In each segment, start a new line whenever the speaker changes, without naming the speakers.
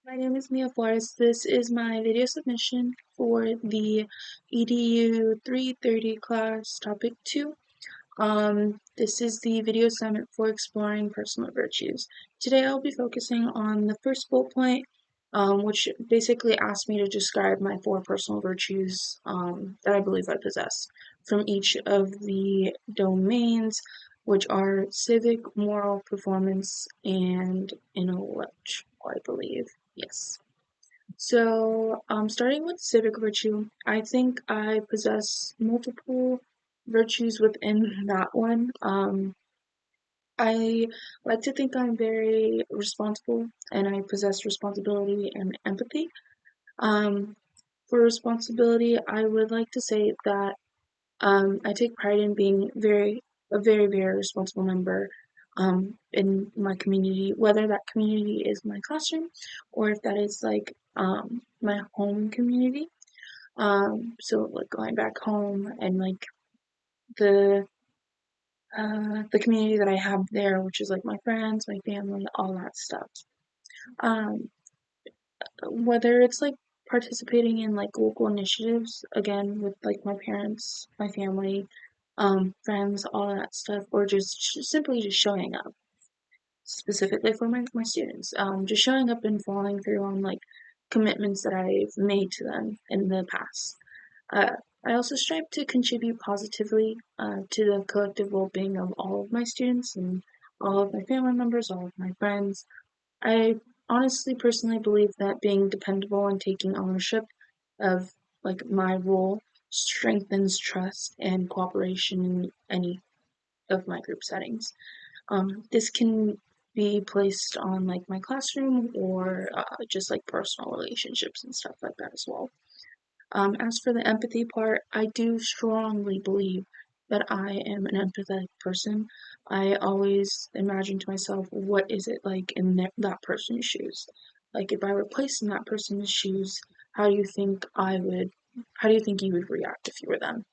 My name is Mia Flores. This is my video submission for the EDU-330 class, topic 2. This is the video assignment for exploring personal virtues. Today I'll be focusing on the first bullet point, which basically asks me to describe my 4 personal virtues that I believe I possess from each of the domains, which are civic, moral, performance, and intellectual, I believe. Yes. So, starting with civic virtue, I think I possess multiple virtues within that one. I like to think I'm very responsible and I possess responsibility and empathy. Um, for responsibility, I would like to say that I take pride in being very responsible member in my community, whether that community is my classroom or if that is like my home community. So like going back home and like the the community that I have there, which is like my friends, my family, all that stuff. Um, whether it's like participating in like local initiatives, again with like my parents, my family, friends, all that stuff, or just simply just showing up, specifically for my students, just showing up and following through on like commitments that I've made to them in the past. Uh, I also strive to contribute positively to the collective well-being of all of my students and all of my family members, all of my friends. I honestly personally believe that being dependable and taking ownership of like my role strengthens trust and cooperation in any of my group settings. This can be placed on like my classroom or just like personal relationships and stuff like that as well. As for the empathy part, I do strongly believe that I am an empathetic person. I always imagine to myself, what is it like in that person's shoes? Like if I were placed in that person's shoes, how do you think how do you think you would react if you were them?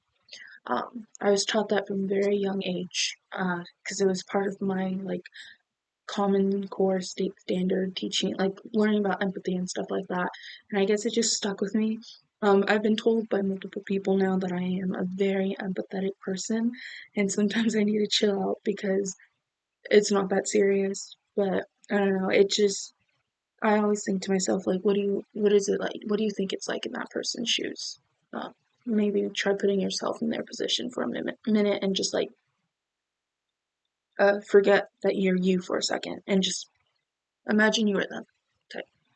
I was taught that from a very young age, because it was part of my like common core state standard teaching, like learning about empathy and stuff like that. And I guess it just stuck with me. I've been told by multiple people now that I am a very empathetic person, and sometimes I need to chill out because it's not that serious. But I don't know, I always think to myself, like, what is it like? What do you think it's like in that person's shoes? Uh, Maybe try putting yourself in their position for a minute and just like forget that you're you for a second and just imagine you were them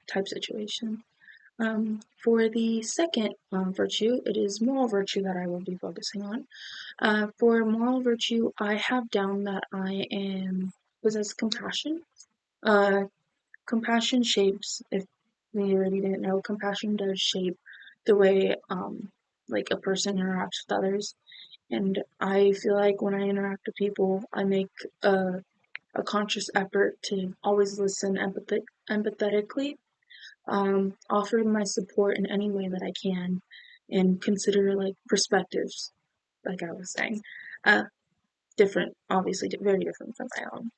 type situation. For the second virtue, it is moral virtue that I will be focusing on. For moral virtue, I have down that I am possess compassion. Uh, Compassion shapes, if we already didn't know, compassion does shape the way like a person interacts with others. And I feel like when I interact with people, I make a conscious effort to always listen empathetically, offer my support in any way that I can, and consider like perspectives, like I was saying, uh, different, obviously very different from my own.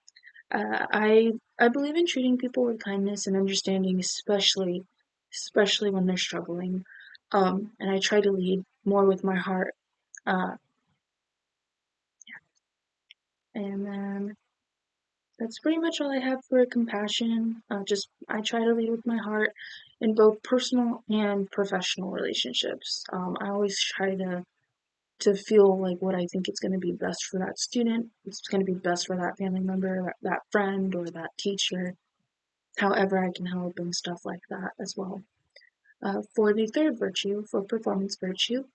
I believe in treating people with kindness and understanding, especially when they're struggling. And I try to lead more with my heart. Uh, and then that's pretty much all I have for compassion. Just I try to lead with my heart in both personal and professional relationships. I always try to feel like what I think is going to be best for that student. It's going to be best for that family member, that friend, or that teacher. However, I can help and stuff like that as well. For the third virtue, for performance virtue,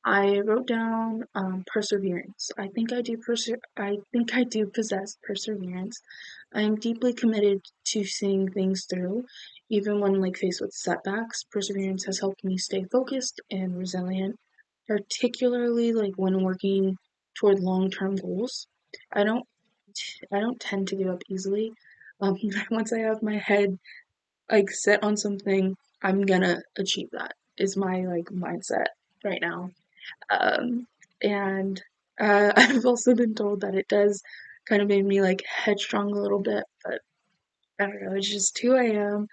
I wrote down perseverance. I think I do possess perseverance. I am deeply committed to seeing things through, even when like faced with setbacks. Perseverance has helped me stay focused and resilient, particularly like when working toward long-term goals. I don't I don't tend to give up easily. Once I have my head like set on something, I'm gonna achieve that. Is my like mindset right now. Um, and I've also been told that it does kind of make me like headstrong a little bit, but I don't know, it's just who I am.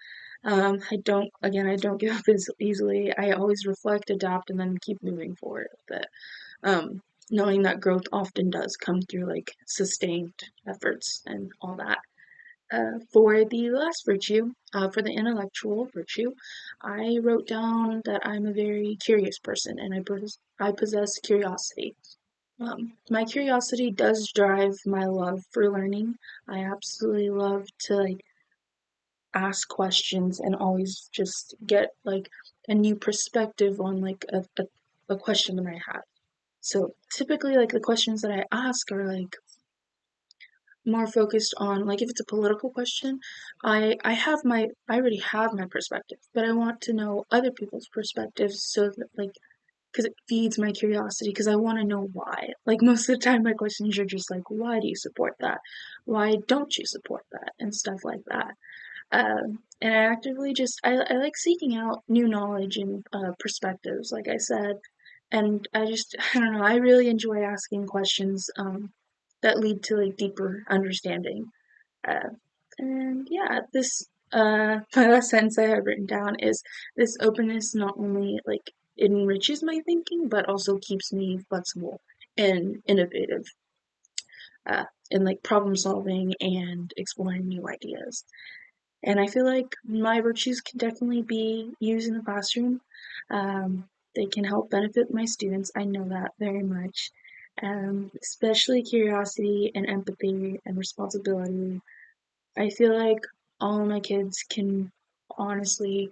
I don't give up as easily. I always reflect, adapt, and then keep moving forward with it. Um, Knowing that growth often does come through like sustained efforts and all that. For the last virtue, for the intellectual virtue, I wrote down that I'm a very curious person and I possess curiosity. My curiosity does drive my love for learning. I absolutely love to like ask questions and always just get like a new perspective on like a question that I have. So typically like the questions that I ask are like more focused on like if it's a political question, I already have my perspective, but I want to know other people's perspectives so that like because it feeds my curiosity because I want to know why. Like most of the time my questions are just like why do you support that? Why don't you support that? And stuff like that. And I actively I like seeking out new knowledge and perspectives, like I said. And I don't know, I really enjoy asking questions that lead to like deeper understanding. Uh, and yeah, my last sentence I have written down is this openness not only like enriches my thinking, but also keeps me flexible and innovative uh, in like problem solving and exploring new ideas. And I feel like my virtues can definitely be used in the classroom. They can help benefit my students. I know that very much. Especially curiosity and empathy and responsibility. I feel like all of my kids can honestly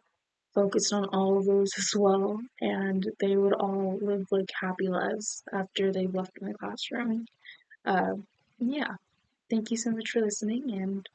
focus on all of those as well, and they would all live like happy lives after they've left my classroom. Uh, yeah, thank you so much for listening, and